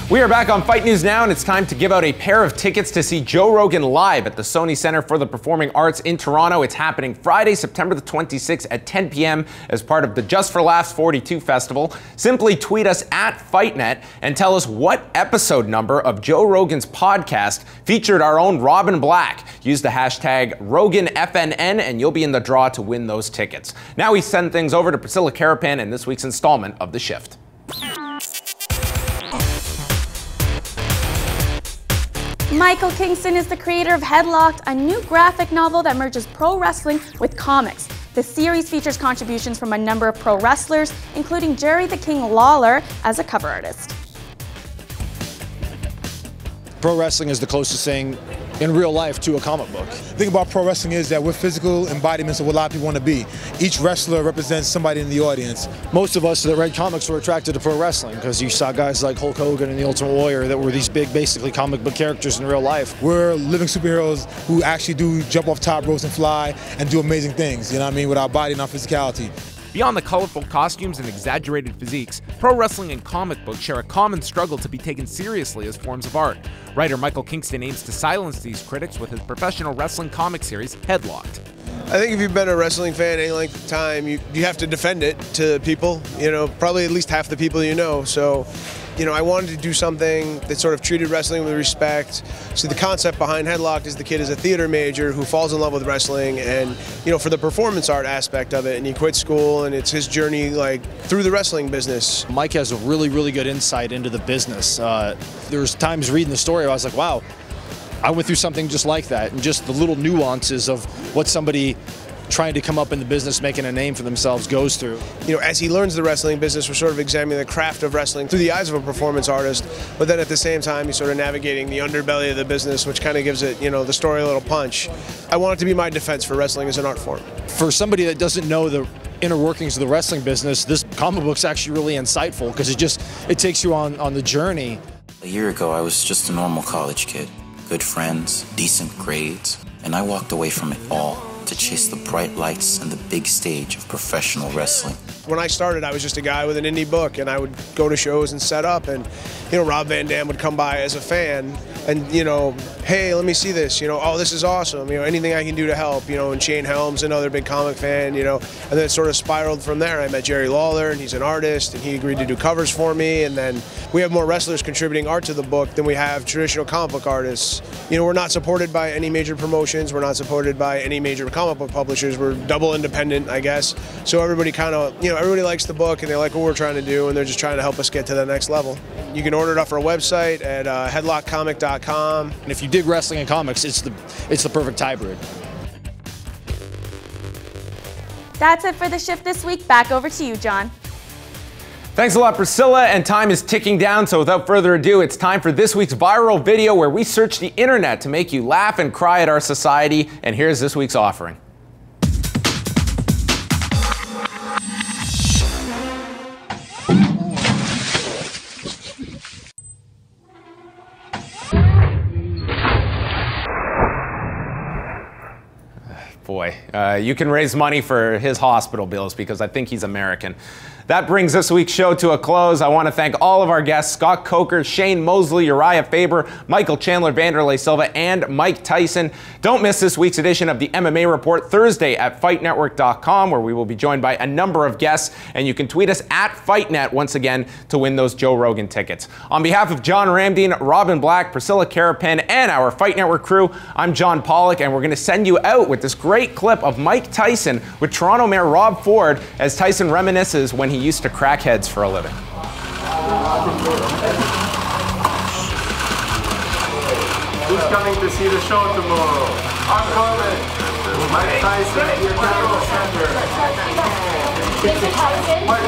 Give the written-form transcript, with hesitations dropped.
We are back on Fight News Now, and it's time to give out a pair of tickets to see Joe Rogan live at the Sony Center for the Performing Arts in Toronto. It's happening Friday, September the 26th at 10 p.m. as part of the Just for Laughs 42 Festival. Simply tweet us at FightNet and tell us what episode number of Joe Rogan's podcast featured our own Robin Black. Use the hashtag RoganFNN and you'll be in the draw to win those tickets. Now we send things over to Priscilla Caripan in this week's installment of The Shift. Michael Kingston is the creator of Headlocked, a new graphic novel that merges pro wrestling with comics. The series features contributions from a number of pro wrestlers, including Jerry the King Lawler as a cover artist. Pro wrestling is the closest thing in real life to a comic book. The thing about pro wrestling is that we're physical embodiments of what a lot of people want to be. Each wrestler represents somebody in the audience. Most of us that read comics were attracted to pro wrestling because you saw guys like Hulk Hogan and the Ultimate Warrior that were these big, basically comic book characters in real life. We're living superheroes who actually do jump off top ropes and fly and do amazing things, you know what I mean, with our body and our physicality. Beyond the colorful costumes and exaggerated physiques, pro wrestling and comic books share a common struggle to be taken seriously as forms of art. Writer Michael Kingston aims to silence these critics with his professional wrestling comic series, Headlocked. I think if you've been a wrestling fan any length of time, you have to defend it to people, you know, probably at least half the people you know. So, you know, I wanted to do something that sort of treated wrestling with respect. So the concept behind Headlocked is the kid is a theater major who falls in love with wrestling and, you know, for the performance art aspect of it, and he quits school and it's his journey like through the wrestling business. Mike has a really, really good insight into the business. There's times reading the story I was like, wow, I went through something just like that, and just the little nuances of what somebody trying to come up in the business, making a name for themselves goes through. You know, as he learns the wrestling business, we're sort of examining the craft of wrestling through the eyes of a performance artist, but then at the same time, he's sort of navigating the underbelly of the business, which kind of gives it, you know, the story a little punch. I want it to be my defense for wrestling as an art form. For somebody that doesn't know the inner workings of the wrestling business, this comic book's actually really insightful because it takes you on the journey. A year ago, I was just a normal college kid. Good friends, decent grades, and I walked away from it all to chase the bright lights and the big stage of professional wrestling. When I started, I was just a guy with an indie book, and I would go to shows and set up, and, you know, Rob Van Dam would come by as a fan and, you know, hey, let me see this, you know, oh, this is awesome, you know, anything I can do to help, you know, and Shane Helms, another big comic fan, you know, and then it sort of spiraled from there. I met Jerry Lawler, and he's an artist, and he agreed to do covers for me, and then we have more wrestlers contributing art to the book than we have traditional comic book artists. You know, we're not supported by any major promotions, we're not supported by any major comic book publishers, we're double independent, I guess, so everybody kind of, you know, everybody likes the book, and they like what we're trying to do, and they're just trying to help us get to the next level. You can order it off our website at headlockcomic.com. And if you dig wrestling and comics, it's the perfect hybrid. That's it for The Shift this week. Back over to you, John. Thanks a lot, Priscilla, and time is ticking down, so without further ado, it's time for this week's viral video where we search the internet to make you laugh and cry at our society, and here's this week's offering. Boy, you can raise money for his hospital bills because I think he's American. That brings this week's show to a close. I want to thank all of our guests, Scott Coker, Shane Mosley, Uriah Faber, Michael Chandler, Vanderlei Silva, and Mike Tyson. Don't miss this week's edition of the MMA Report Thursday at FightNetwork.com, where we will be joined by a number of guests, and you can tweet us at FightNet once again to win those Joe Rogan tickets. On behalf of John Ramdeen, Robin Black, Priscilla Caripan, and our Fight Network crew, I'm John Pollock, and we're going to send you out with this great clip of Mike Tyson with Toronto Mayor Rob Ford as Tyson reminisces when he used to crack heads for a living. Who's coming to see the show tomorrow? I'm coming. Mike Tyson, your Toronto Center. Mike